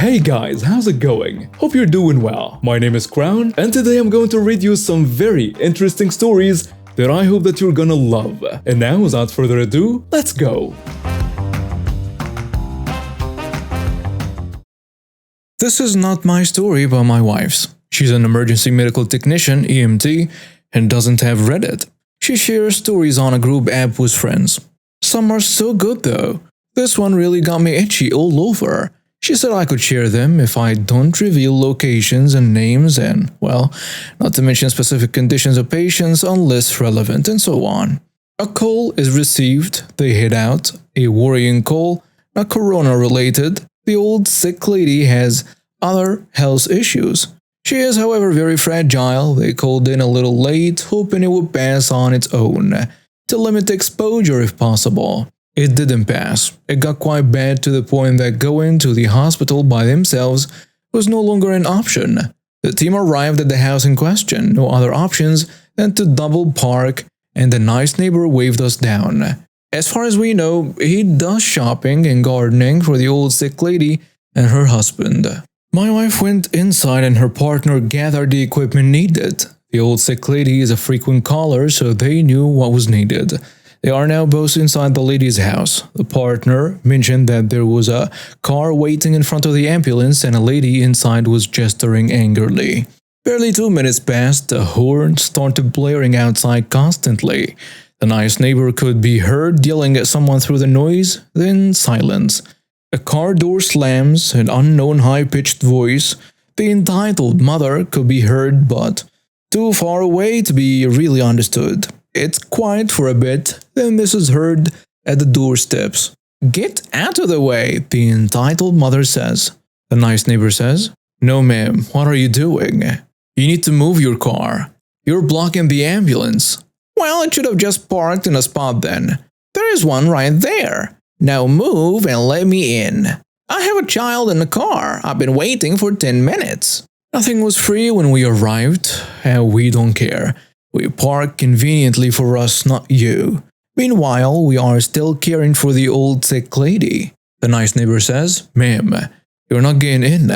Hey guys, how's it going? Hope you're doing well. My name is Crown, and today I'm going to read you some very interesting stories that I hope that you're gonna love. And now, without further ado, let's go! This is not my story, but my wife's. She's an emergency medical technician, EMT, and doesn't have Reddit. She shares stories on a group app with friends. Some are so good though. This one really got me itchy all over. She said I could share them if I don't reveal locations and names and, well, not to mention specific conditions of patients unless relevant and so on. A call is received, they head out, a worrying call, not corona-related. The old sick lady has other health issues. She is, however, very fragile. They called in a little late, hoping it would pass on its own, to limit exposure if possible. It didn't pass. It got quite bad to the point that going to the hospital by themselves was no longer an option. The team arrived at the house in question, no other options than to double park, and the nice neighbor waved us down. As far as we know, he does shopping and gardening for the old sick lady and her husband. My wife went inside and her partner gathered the equipment needed. The old sick lady is a frequent caller, so they knew what was needed. They are now both inside the lady's house. The partner mentioned that there was a car waiting in front of the ambulance and a lady inside was gesturing angrily. Barely 2 minutes passed, the horn started blaring outside constantly. The nice neighbor could be heard yelling at someone through the noise, then silence. A car door slams, an unknown high-pitched voice. The entitled mother could be heard, but too far away to be really understood. It's quiet for a bit, then this is heard at the doorsteps. "Get out of the way," the entitled mother says. The nice neighbor says, "No ma'am, what are you doing? You need to move your car. You're blocking the ambulance." "Well, it should have just parked in a spot then. There is one right there. Now move and let me in. I have a child in the car. I've been waiting for 10 minutes. Nothing was free when we arrived, and we don't care. We park conveniently for us, not you. Meanwhile, we are still caring for the old sick lady." The nice neighbor says, "Ma'am, you're not getting in.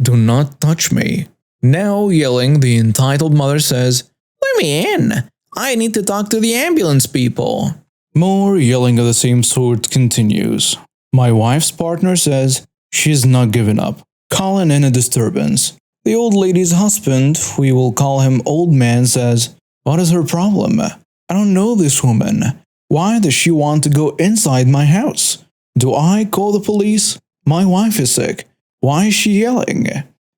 Do not touch me." Now yelling, the entitled mother says, "Let me in. I need to talk to the ambulance people." More yelling of the same sort continues. My wife's partner says she's not giving up, calling in a disturbance. The old lady's husband, we will call him Old Man, says, "What is her problem? I don't know this woman. Why does she want to go inside my house? Do I call the police? My wife is sick. Why is she yelling?"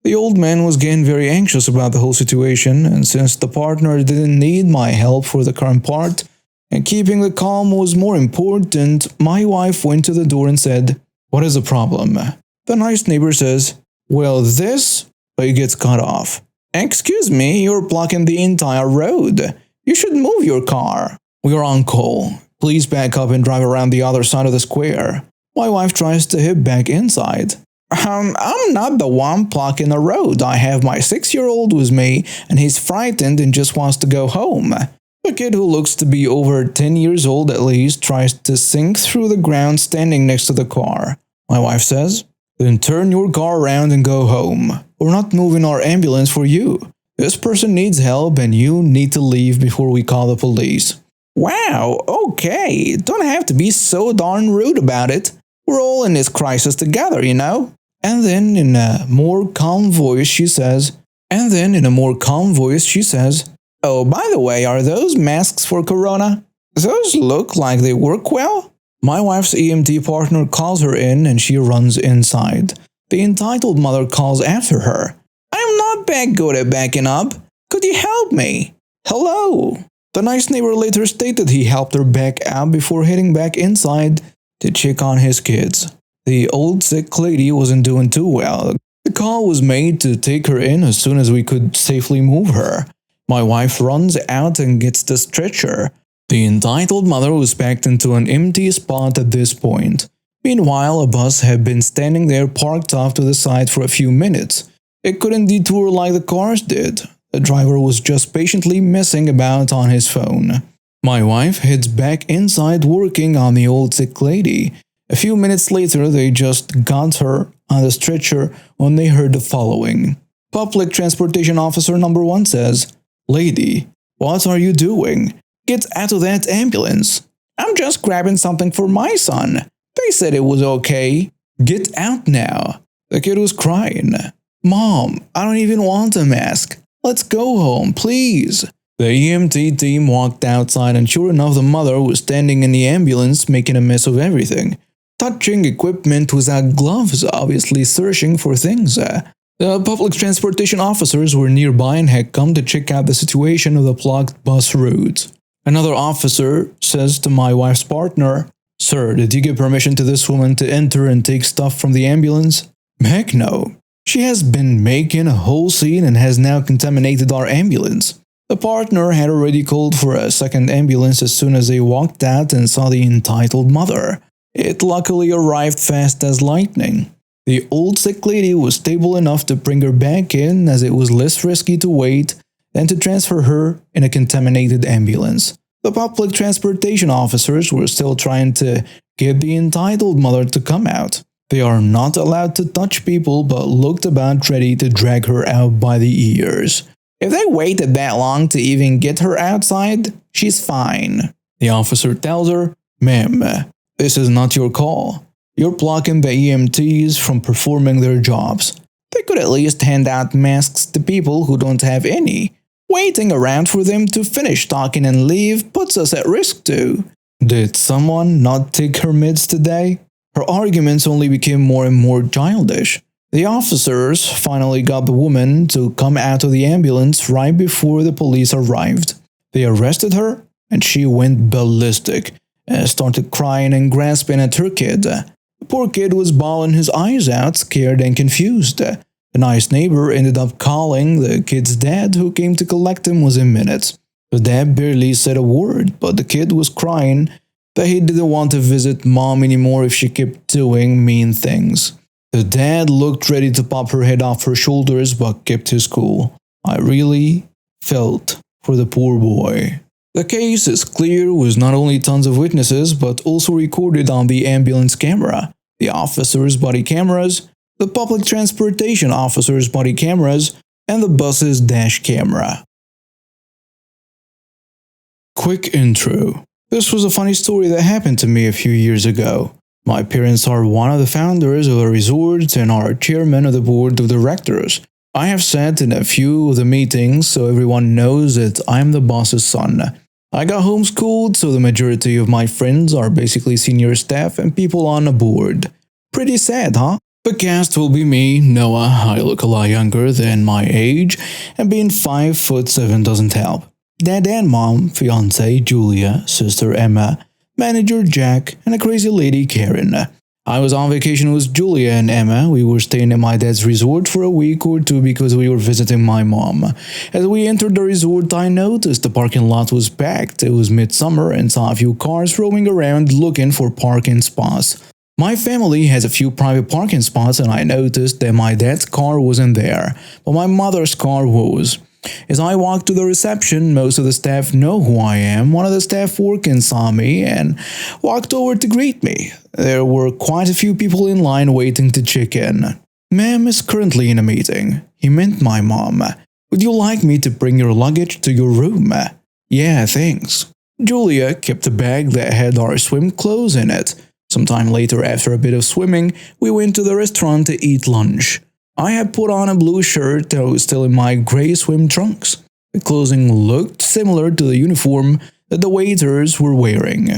The old man was getting very anxious about the whole situation, and since the partner didn't need my help for the current part, and keeping the calm was more important, my wife went to the door and said, "What is the problem?" The nice neighbor says, "Well, this," but he gets cut off. "Excuse me, you're blocking the entire road. You should move your car. We are on call. Please back up and drive around the other side of the square." My wife tries to head back inside. I'm not the one blocking the road. I have my 6-year-old with me, and he's frightened and just wants to go home." The kid, who looks to be over 10 years old at least, tries to sink through the ground standing next to the car. My wife says, "Then turn your car around and go home. We're not moving our ambulance for you. This person needs help and you need to leave before we call the police." Wow, okay, don't have to be so darn rude about it. We're all in this crisis together, you know? And then in a more calm voice she says, "Oh, by the way, are those masks for corona? Those look like they work well?" My wife's EMT partner calls her in and she runs inside. The entitled mother calls after her. "I'm not that good at backing up. Could you help me?" "Hello." The nice neighbor later stated he helped her back up before heading back inside to check on his kids. The old sick lady wasn't doing too well. The call was made to take her in as soon as we could safely move her. My wife runs out and gets the stretcher. The entitled mother was packed into an empty spot at this point. Meanwhile, a bus had been standing there parked off to the side for a few minutes. It couldn't detour like the cars did. The driver was just patiently messing about on his phone. My wife heads back inside working on the old sick lady. A few minutes later, they just got her on the stretcher when they heard the following. Public Transportation Officer number 1 says, "Lady, what are you doing? Get out of that ambulance." "I'm just grabbing something for my son. They said it was okay." "Get out now." The kid was crying. "Mom, I don't even want a mask. Let's go home, please." The EMT team walked outside and sure enough the mother was standing in the ambulance making a mess of everything. Touching equipment without gloves, obviously searching for things. The public transportation officers were nearby and had come to check out the situation of the blocked bus route. Another officer says to my wife's partner, "Sir, did you give permission to this woman to enter and take stuff from the ambulance?" "Heck no. She has been making a whole scene and has now contaminated our ambulance." The partner had already called for a second ambulance as soon as they walked out and saw the entitled mother. It luckily arrived fast as lightning. The old sick lady was stable enough to bring her back in as it was less risky to wait than to transfer her in a contaminated ambulance. The public transportation officers were still trying to get the entitled mother to come out. They are not allowed to touch people but looked about ready to drag her out by the ears. "If they waited that long to even get her outside, she's fine." The officer tells her, "Ma'am, this is not your call. You're blocking the EMTs from performing their jobs. They could at least hand out masks to people who don't have any. Waiting around for them to finish talking and leave puts us at risk too." Did someone not take her meds today? Her arguments only became more and more childish. The officers finally got the woman to come out of the ambulance right before the police arrived. They arrested her and she went ballistic and started crying and grasping at her kid. The poor kid was bawling his eyes out, scared and confused. A nice neighbor ended up calling the kid's dad, who came to collect him within minutes. The dad barely said a word, but the kid was crying that he didn't want to visit mom anymore if she kept doing mean things. The dad looked ready to pop her head off her shoulders but kept his cool. I really felt for the poor boy. The case is clear with not only tons of witnesses but also recorded on the ambulance camera, the officers' body cameras, the public transportation officers' body cameras, and the bus's dash camera. Quick intro. This was a funny story that happened to me a few years ago. My parents are one of the founders of the resort and are chairman of the board of directors. I have sat in a few of the meetings so everyone knows that I'm the boss's son. I got homeschooled, so the majority of my friends are basically senior staff and people on the board. Pretty sad, huh? The cast will be me, Noah, I look a lot younger than my age, and being 5'7" doesn't help. Dad and mom, fiance Julia, sister Emma, manager Jack, and a crazy lady Karen. I was on vacation with Julia and Emma. We were staying at my dad's resort for a week or two because we were visiting my mom. As we entered the resort, I noticed the parking lot was packed. It was midsummer and saw a few cars roaming around looking for parking spots. My family has a few private parking spots and I noticed that my dad's car wasn't there, but my mother's car was. As I walked to the reception, most of the staff know who I am. One of the staff working saw me and walked over to greet me. There were quite a few people in line waiting to check in. "Ma'am is currently in a meeting." He meant my mom. "Would you like me to bring your luggage to your room?" "Yeah, thanks." Julia kept a bag that had our swim clothes in it. Sometime later, after a bit of swimming, we went to the restaurant to eat lunch. I had put on a blue shirt that was still in my gray swim trunks. The clothing looked similar to the uniform that the waiters were wearing.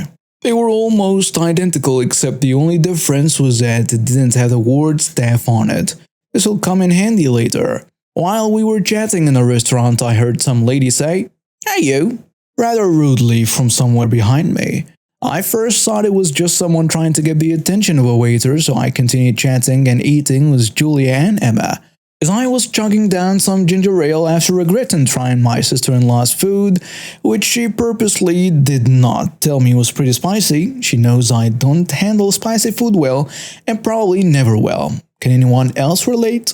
They were almost identical, except the only difference was that it didn't have the word staff on it. This will come in handy later. While we were chatting in the restaurant, I heard some lady say, "Hey you," rather rudely from somewhere behind me. I first thought it was just someone trying to get the attention of a waiter, so I continued chatting and eating with Julia and Emma. As I was chugging down some ginger ale after regretting trying my sister-in-law's food, which she purposely did not tell me was pretty spicy. She knows I don't handle spicy food well, and probably never well. Can anyone else relate?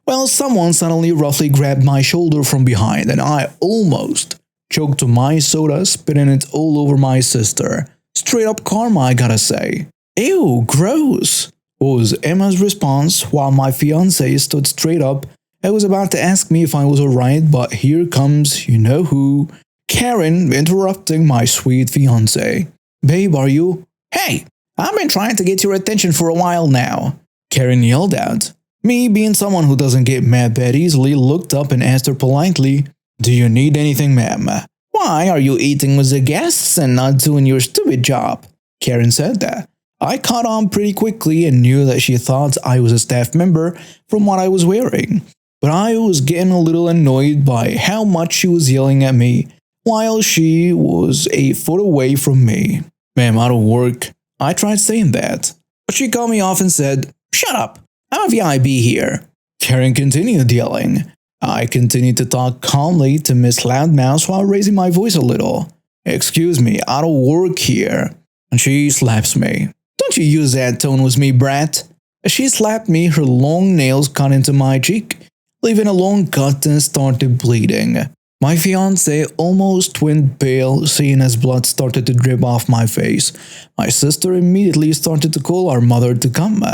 Well, someone suddenly roughly grabbed my shoulder from behind, and I almost choked my soda, spitting it all over my sister. Straight up karma, I gotta say. Ew, gross, was Emma's response while my fiancé stood straight up and was about to ask me if I was alright, but here comes you know who, Karen, interrupting my sweet fiancé. Babe, are you? Hey, I've been trying to get your attention for a while now, Karen yelled out. Me, being someone who doesn't get mad that easily, looked up and asked her politely, Do you need anything, ma'am? Why are you eating with the guests and not doing your stupid job? Karen said that. I caught on pretty quickly and knew that she thought I was a staff member from what I was wearing, but I was getting a little annoyed by how much she was yelling at me while she was a foot away from me. Ma'am, I don't work. I tried saying that, but she cut me off and said, Shut up, I'm a VIB here. Karen continued yelling. I continued to talk calmly to Miss Loudmouth while raising my voice a little. Excuse me, I don't work here. And she slaps me. Don't you use that tone with me, brat. As she slapped me, her long nails cut into my cheek, leaving a long cut and started bleeding. My fiancé almost went pale, seeing as blood started to drip off my face. My sister immediately started to call our mother to come.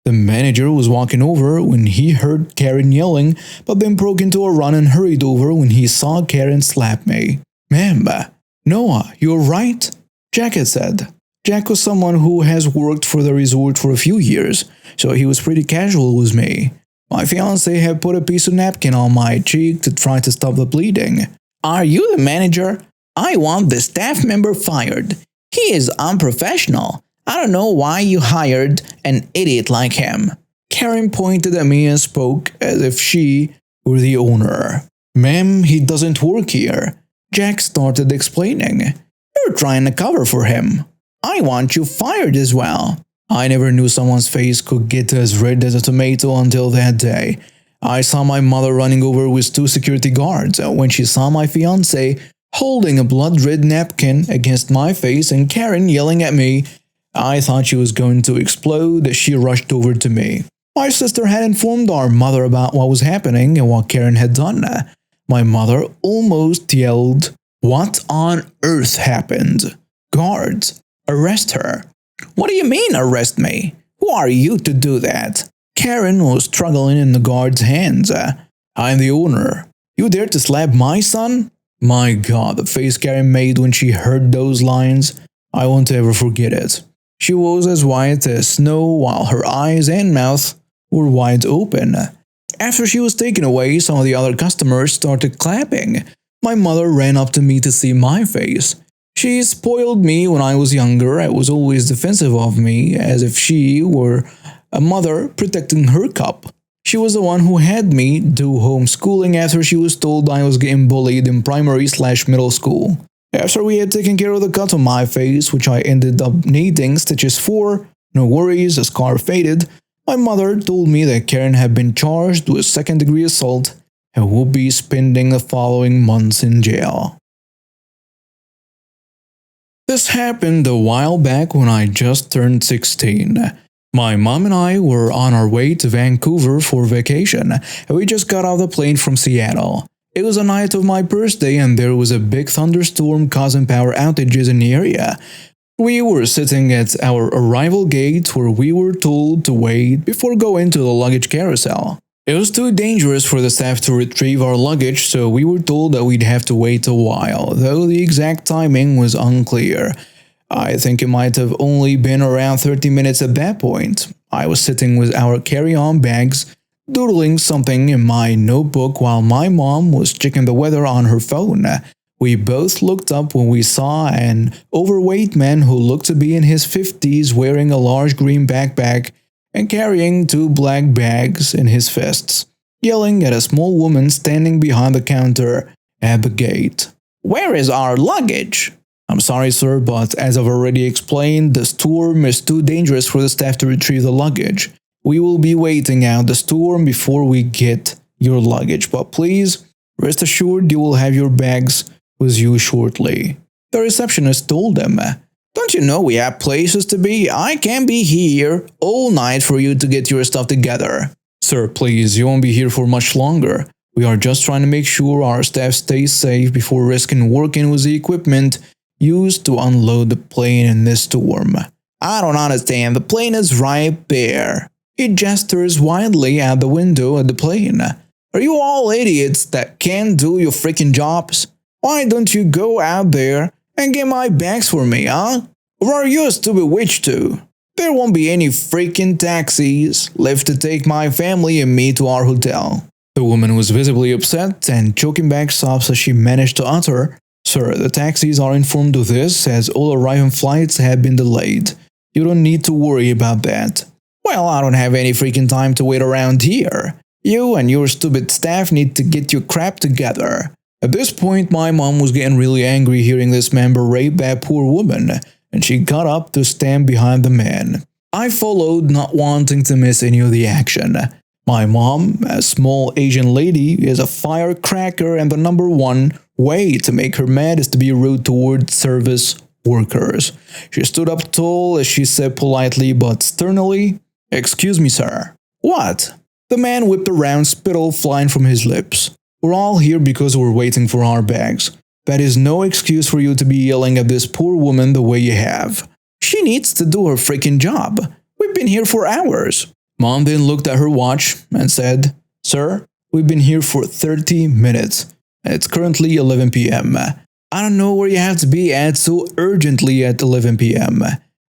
The manager was walking over when he heard Karen yelling, but then broke into a run and hurried over when he saw Karen slap me. Ma'am, Noah, you're right, Jack had said. Jack was someone who has worked for the resort for a few years, so he was pretty casual with me. My fiancé had put a piece of napkin on my cheek to try to stop the bleeding. Are you the manager? I want the staff member fired. He is unprofessional. I don't know why you hired an idiot like him. Karen pointed at me and spoke as if she were the owner. Ma'am, he doesn't work here. Jack started explaining. You're trying to cover for him. I want you fired as well. I never knew someone's face could get as red as a tomato until that day. I saw my mother running over with 2 security guards when she saw my fiancé holding a blood-red napkin against my face and Karen yelling at me. I thought she was going to explode as she rushed over to me. My sister had informed our mother about what was happening and what Karen had done. My mother almost yelled, What on earth happened? Guards, arrest her. What do you mean, arrest me? Who are you to do that? Karen was struggling in the guard's hands. I'm the owner. You dare to slap my son? My God, the face Karen made when she heard those lines. I won't ever forget it. She was as white as snow while her eyes and mouth were wide open. After she was taken away, some of the other customers started clapping. My mother ran up to me to see my face. She spoiled me when I was younger and was always defensive of me, as if she were a mother protecting her cub. She was the one who had me do homeschooling after she was told I was getting bullied in primary/middle school. After we had taken care of the cut on my face, which I ended up needing stitches for, no worries, the scar faded, my mother told me that Karen had been charged with second-degree assault and would be spending the following months in jail. This happened a while back when I just turned 16. My mom and I were on our way to Vancouver for vacation, and we just got off the plane from Seattle. It was the night of my birthday and there was a big thunderstorm causing power outages in the area. We were sitting at our arrival gate where we were told to wait before going to the luggage carousel. It was too dangerous for the staff to retrieve our luggage, so we were told that we'd have to wait a while, though the exact timing was unclear. I think it might have only been around 30 minutes at that point. I was sitting with our carry-on bags, doodling something in my notebook while my mom was checking the weather on her phone. We both looked up when we saw an overweight man who looked to be in his 50s wearing a large green backpack and carrying 2 black bags in his fists, yelling at a small woman standing behind the counter at the gate. Where is our luggage? I'm sorry, sir, but as I've already explained, the storm is too dangerous for the staff to retrieve the luggage. We will be waiting out the storm before we get your luggage, but please, rest assured you will have your bags with you shortly. The receptionist told them, Don't you know we have places to be? I can't be here all night for you to get your stuff together. Sir, please, you won't be here for much longer. We are just trying to make sure our staff stays safe before risking working with the equipment used to unload the plane in this storm. I don't understand, the plane is right there. He gestures wildly at the window of the plane. Are you all idiots that can't do your freaking jobs? Why don't you go out there and get my bags for me, huh? Or are you a stupid witch too? There won't be any freaking taxis left to take my family and me to our hotel. The woman was visibly upset and choking back sobs as she managed to utter, Sir, the taxis are informed of this as all arriving flights have been delayed. You don't need to worry about that. Well, I don't have any freaking time to wait around here. You and your stupid staff need to get your crap together. At this point, my mom was getting really angry hearing this man berate that poor woman, and she got up to stand behind the man. I followed, not wanting to miss any of the action. My mom, a small Asian lady, is a firecracker, and the number one way to make her mad is to be rude towards service workers. She stood up tall as she said politely but sternly, "Excuse me, sir." "What?" The man whipped around, spittle flying from his lips. "We're all here because we're waiting for our bags. That is no excuse for you to be yelling at this poor woman the way you have. She needs to do her freaking job. We've been here for hours." Mom then looked at her watch and said, "Sir, we've been here for 30 minutes. It's currently 11 p.m. I don't know where you have to be at so urgently at 11 p.m.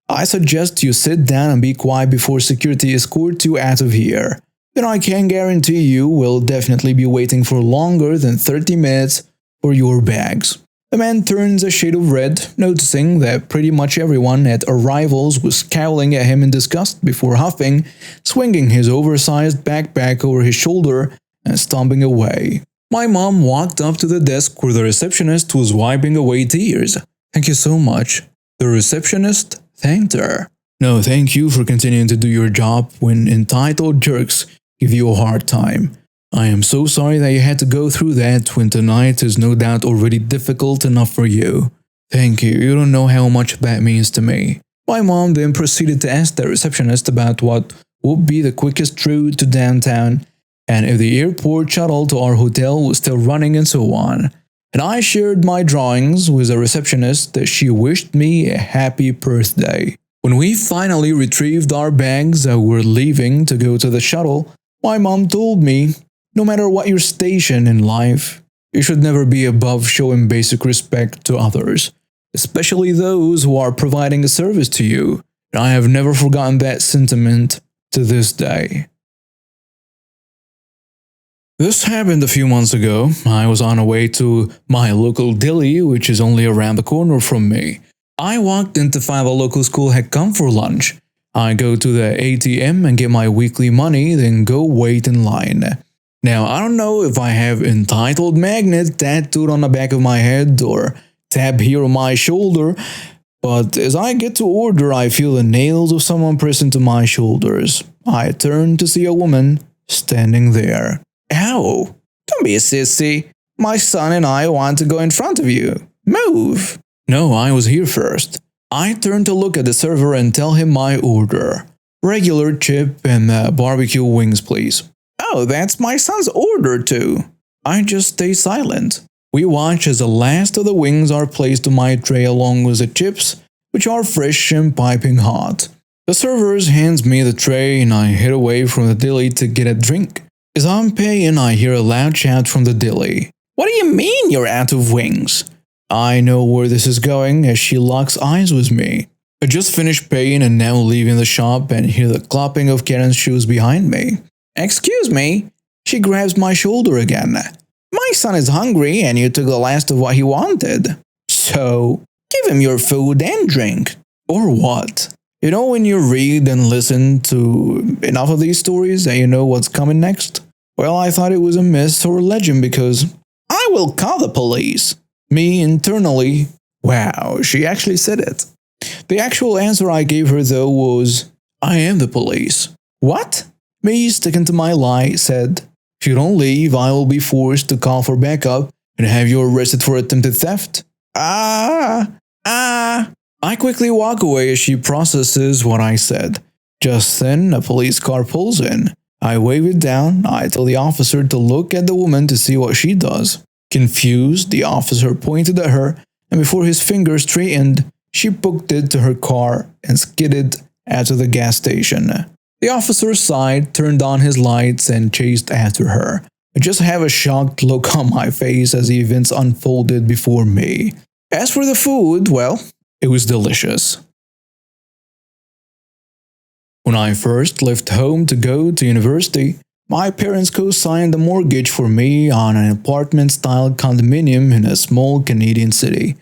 I suggest you sit down and be quiet before security escorts you out of here. Then I can guarantee you will definitely be waiting for longer than 30 minutes for your bags." The man turns a shade of red, noticing that pretty much everyone at arrivals was scowling at him in disgust before huffing, swinging his oversized backpack over his shoulder and stomping away. My mom walked up to the desk where the receptionist was wiping away tears. "Thank you so much." The receptionist thanked her. "No, thank you for continuing to do your job when entitled jerks give you a hard time. I am so sorry that you had to go through that when tonight is no doubt already difficult enough for you. Thank you, you don't know how much that means to me." My mom then proceeded to ask the receptionist about what would be the quickest route to downtown, and if the airport shuttle to our hotel was still running and so on. And I shared my drawings with the receptionist that she wished me a happy birthday. When we finally retrieved our bags and were leaving to go to the shuttle, my mom told me, "No matter what your station in life, you should never be above showing basic respect to others, especially those who are providing a service to you." And I have never forgotten that sentiment to this day. This happened a few months ago. I was on a way to my local deli, which is only around the corner from me. I walked in to find the local school had come for lunch. I go to the ATM and get my weekly money, then go wait in line. Now, I don't know if I have entitled magnet tattooed on the back of my head or tab here on my shoulder, but as I get to order, I feel the nails of someone pressing to my shoulders. I turn to see a woman standing there. "Ow! Don't be a sissy. My son and I want to go in front of you. Move!" "No, I was here first." I turn to look at the server and tell him my order. "Regular chip and barbecue wings, please." "Oh, that's my son's order too." I just stay silent. We watch as the last of the wings are placed on my tray along with the chips, which are fresh and piping hot. The server hands me the tray and I head away from the deli to get a drink. As I'm paying, I hear a loud shout from the deli. "What do you mean you're out of wings?" I know where this is going as she locks eyes with me. I just finished paying and now leaving the shop and hear the clopping of Karen's shoes behind me. "Excuse me?" She grabs my shoulder again. "My son is hungry and you took the last of what he wanted. So, give him your food and drink." Or what? You know when you read and listen to enough of these stories that you know what's coming next? Well, I thought it was a myth or legend because "I will call the police." Me internally, wow, she actually said it. The actual answer I gave her though was, "I am the police." What? Me, sticking to my lie, said, "If you don't leave, I will be forced to call for backup and have you arrested for attempted theft." I quickly walk away as she processes what I said. Just then, a police car pulls in. I wave it down. I tell the officer to look at the woman to see what she does. Confused, the officer pointed at her, and before his finger straightened, She booked it to her car and skidded out of the gas station. The officer sighed, turned on his lights, and chased after her. I just have a shocked look on my face as the events unfolded before me. As for the food, well, it was delicious. When I first left home to go to university, my parents co-signed a mortgage for me on an apartment-style condominium in a small Canadian city.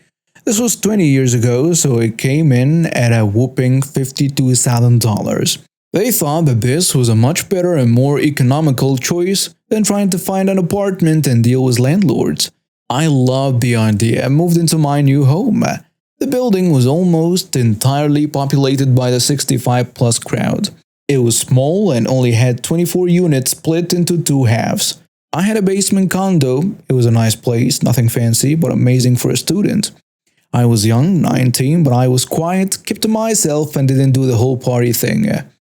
This was 20 years ago, so it came in at a whopping $52,000. They thought that this was a much better and more economical choice than trying to find an apartment and deal with landlords. I loved the idea and moved into my new home. The building was almost entirely populated by the 65-plus crowd. It was small and only had 24 units split into two halves. I had a basement condo. It was a nice place, nothing fancy, but amazing for a student. I was young, 19, but I was quiet, kept to myself, and didn't do the whole party thing.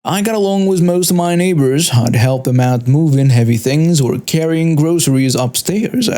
I got along with most of my neighbors. I'd help them out moving heavy things or carrying groceries upstairs.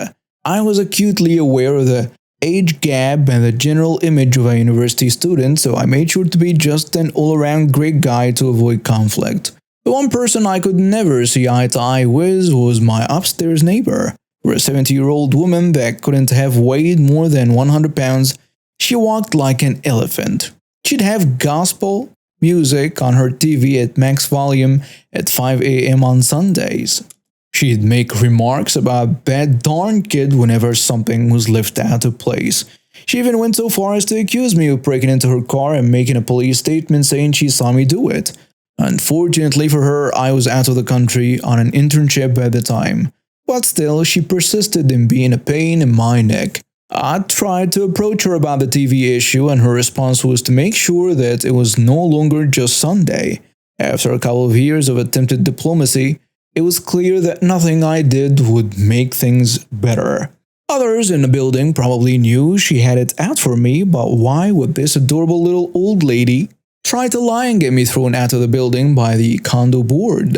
I was acutely aware of the age gap and the general image of a university student, so I made sure to be just an all-around great guy to avoid conflict. The one person I could never see eye to eye with was my upstairs neighbor. For a 70-year-old woman that couldn't have weighed more than 100 pounds, she walked like an elephant. She'd have gospel music on her TV at max volume at 5 a.m. on Sundays. She'd make remarks about that darn kid whenever something was left out of place. She even went so far as to accuse me of breaking into her car and making a police statement saying she saw me do it. Unfortunately for her, I was out of the country on an internship at the time. But still, she persisted in being a pain in my neck. I tried to approach her about the TV issue, and her response was to make sure that it was no longer just Sunday. After a couple of years of attempted diplomacy, it was clear that nothing I did would make things better. Others in the building probably knew she had it out for me, but why would this adorable little old lady try to lie and get me thrown out of the building by the condo board?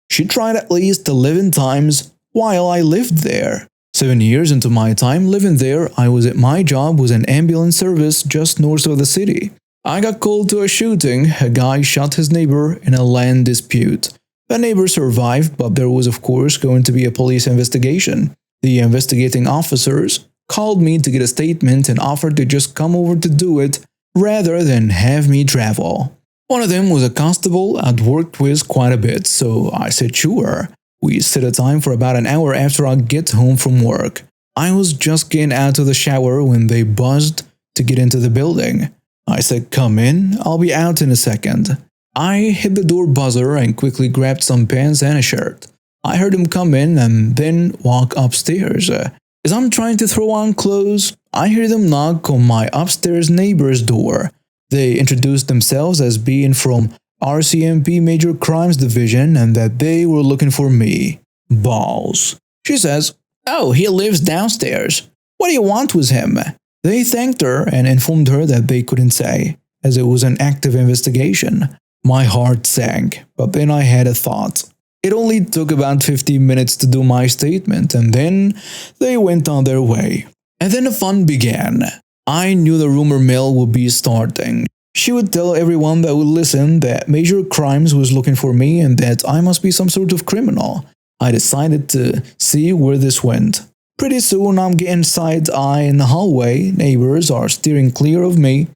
She tried at least 11 times while I lived there. 7 years into my time living there, I was at my job with an ambulance service just north of the city. I got called to a shooting. A guy shot his neighbor in a land dispute. The neighbor survived, but there was of course going to be a police investigation. The investigating officers called me to get a statement and offered to just come over to do it rather than have me travel. One of them was a constable I'd worked with quite a bit, so I said sure. We set a time for about an hour after I get home from work. I was just getting out of the shower when they buzzed to get into the building. I said, "Come in, I'll be out in a second." I hit the door buzzer and quickly grabbed some pants and a shirt. I heard him come in and then walk upstairs. As I'm trying to throw on clothes, I hear them knock on my upstairs neighbor's door. They introduced themselves as being from RCMP Major Crimes Division and that they were looking for me. Balls. She says, "Oh, he lives downstairs. What do you want with him?" They thanked her and informed her that they couldn't say, as it was an active investigation. My heart sank, but then I had a thought. It only took about 15 minutes to do my statement, and then they went on their way. And then the fun began. I knew the rumor mill would be starting. She would tell everyone that would listen that Major Crimes was looking for me and that I must be some sort of criminal. I decided to see where this went. Pretty soon I'm getting side-eye in the hallway. Neighbors are steering clear of me,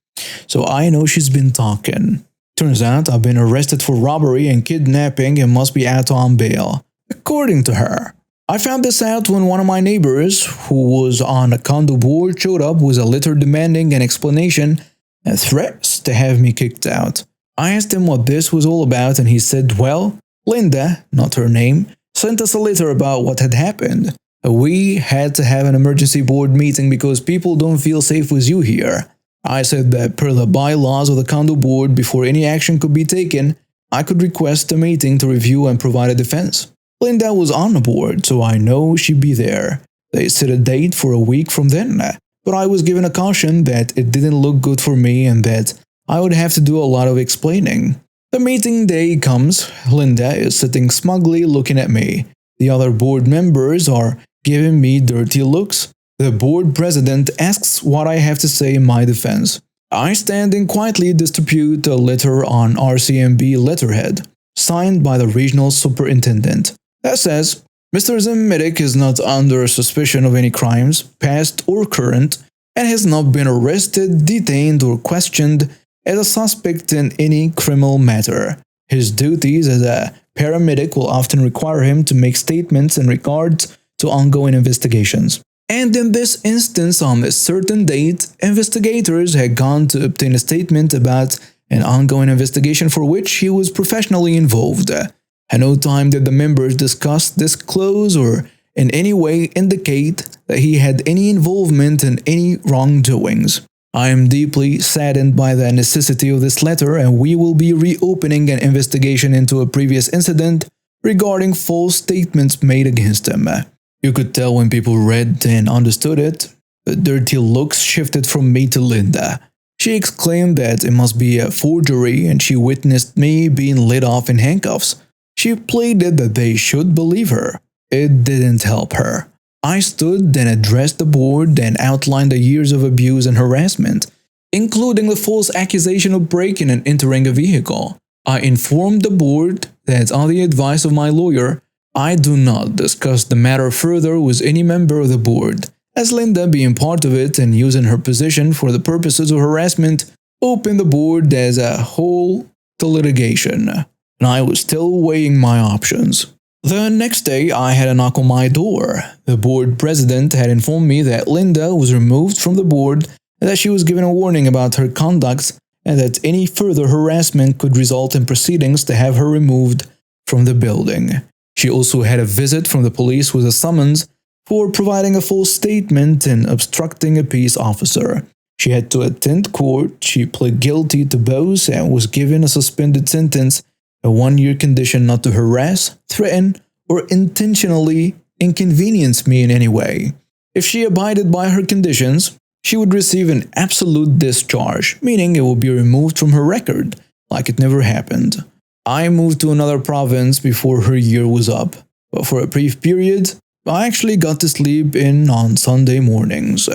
so I know she's been talking. Turns out I've been arrested for robbery and kidnapping and must be out on bail, according to her. I found this out when one of my neighbors, who was on a condo board, showed up with a letter demanding an explanation and threats to have me kicked out. I asked him what this was all about and he said, well, Linda, not her name, sent us a letter about what had happened. We had to have an emergency board meeting because people don't feel safe with you here. I said that per the bylaws of the condo board, before any action could be taken, I could request a meeting to review and provide a defense. Linda was on the board, so I know she'd be there. They set a date for a week from then, but I was given a caution that it didn't look good for me and that I would have to do a lot of explaining. The meeting day comes. Linda is sitting smugly looking at me. The other board members are giving me dirty looks. The board president asks what I have to say in my defense. I stand and quietly distribute a letter on RCMB letterhead, signed by the regional superintendent, that says, Mr. Zemmetic is not under suspicion of any crimes, past or current, and has not been arrested, detained, or questioned as a suspect in any criminal matter. His duties as a paramedic will often require him to make statements in regards to ongoing investigations. And in this instance, on a certain date, investigators had gone to obtain a statement about an ongoing investigation for which he was professionally involved. At no time did the members discuss, disclose, or in any way indicate that he had any involvement in any wrongdoings. I am deeply saddened by the necessity of this letter, and we will be reopening an investigation into a previous incident regarding false statements made against him. You could tell when people read and understood it. The dirty looks shifted from me to Linda. She exclaimed that it must be a forgery, and she witnessed me being led off in handcuffs. She pleaded that they should believe her. It didn't help her. I stood and addressed the board and outlined the years of abuse and harassment, including the false accusation of breaking and entering a vehicle. I informed the board that on the advice of my lawyer, I do not discuss the matter further with any member of the board, as Linda, being part of it and using her position for the purposes of harassment, opened the board as a whole to litigation, and I was still weighing my options. The next day, I had a knock on my door. The board president had informed me that Linda was removed from the board and that she was given a warning about her conduct and that any further harassment could result in proceedings to have her removed from the building. She also had a visit from the police with a summons for providing a false statement and obstructing a peace officer. She had to attend court. She pled guilty to both and was given a suspended sentence, a 1-year condition not to harass, threaten, or intentionally inconvenience me in any way. If she abided by her conditions, she would receive an absolute discharge, meaning it would be removed from her record, like it never happened. I moved to another province before her year was up, but for a brief period, I actually got to sleep in on Sunday mornings.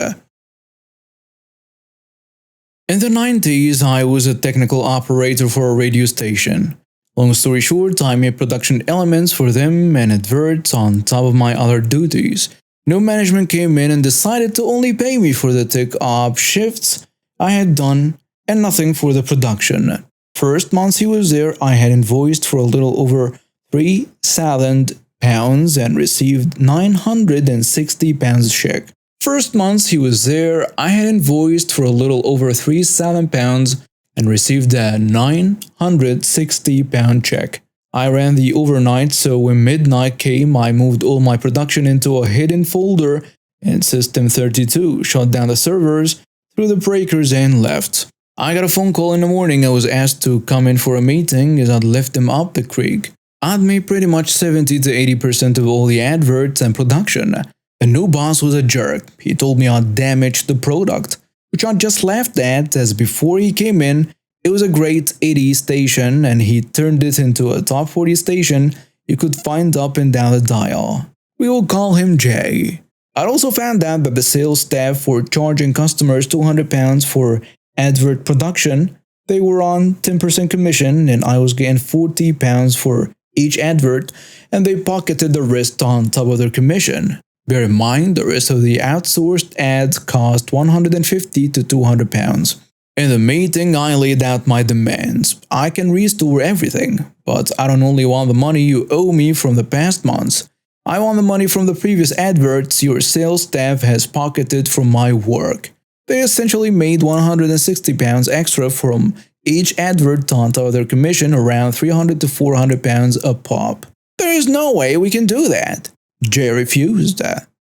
In the 90s, I was a technical operator for a radio station. Long story short, I made production elements for them and adverts on top of my other duties. No management came in and decided to only pay me for the tech op shifts I had done and nothing for the production. First months he was there, I had invoiced for a little over £3,000 and received £960 check. First months he was there, I had invoiced for a little over £3,000 and received a £960 check. I ran the overnight, so when midnight came, I moved all my production into a hidden folder in System 32, shut down the servers, threw the breakers and left. I got a phone call in the morning. I was asked to come in for a meeting as I'd left them up the creek. I'd made pretty much 70 to 80% of all the adverts and production. The new boss was a jerk. He told me I'd damaged the product, which I just laughed at, as before he came in, it was a great 80s station and he turned it into a top 40 station you could find up and down the dial. We will call him Jay. I'd also found out that the sales staff were charging customers £200 for advert production. They were on 10% commission and I was getting £40 for each advert, and they pocketed the rest on top of their commission. Bear in mind, the rest of the outsourced ads cost £150 to £200. In the meeting, I laid out my demands. I can restore everything, but I don't only want the money you owe me from the past months. I want the money from the previous adverts your sales staff has pocketed from my work. They essentially made £160 extra from each advert on top of their commission, around £300 to £400 a pop. There is no way we can do that. Jay refused.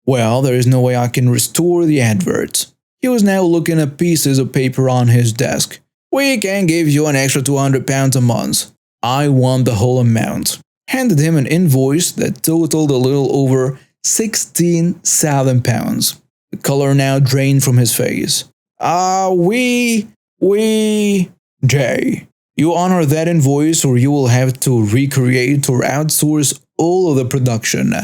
Well, there is no way I can restore the adverts. He was now looking at pieces of paper on his desk. We can give you an extra £200 a month. I want the whole amount. Handed him an invoice that totaled a little over £16,000. The color now drained from his face. Jay, you honor that invoice or you will have to recreate or outsource all of the production,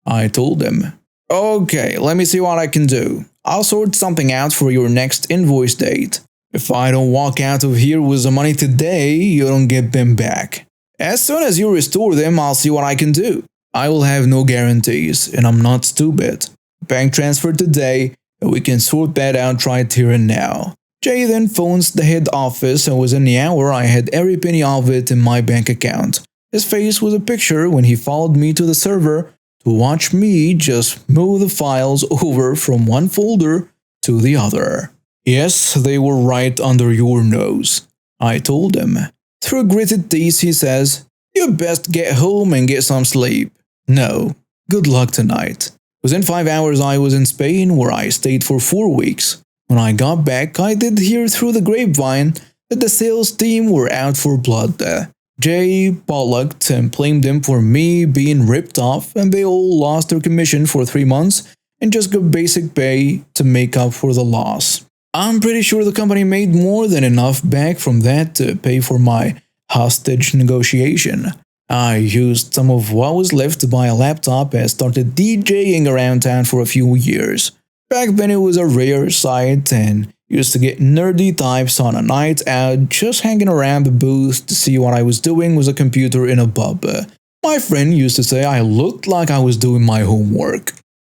I told him. Okay, let me see what I can do. I'll sort something out for your next invoice date. If I don't walk out of here with the money today, you don't get them back. As soon as you restore them, I'll see what I can do. I will have no guarantees, and I'm not stupid. Bank transfer today, and we can sort that out right here and now. Jay then phones the head office, and within the hour I had every penny of it in my bank account. His face was a picture when he followed me to the server to watch me just move the files over from one folder to the other. Yes, they were right under your nose, I told him. Through gritted teeth he says, you best get home and get some sleep. No, good luck tonight. Within 5 hours I was in Spain, where I stayed for 4 weeks. When I got back, I did hear through the grapevine that the sales team were out for blood. Jay bollocked and blamed them for me being ripped off, and they all lost their commission for 3 months and just got basic pay to make up for the loss. I'm pretty sure the company made more than enough back from that to pay for my hostage negotiation. I used some of what was left to buy a laptop and started DJing around town for a few years. Back then it was a rare sight and used to get nerdy types on a night out just hanging around the booth to see what I was doing with a computer in a pub. My friend used to say I looked like I was doing my homework.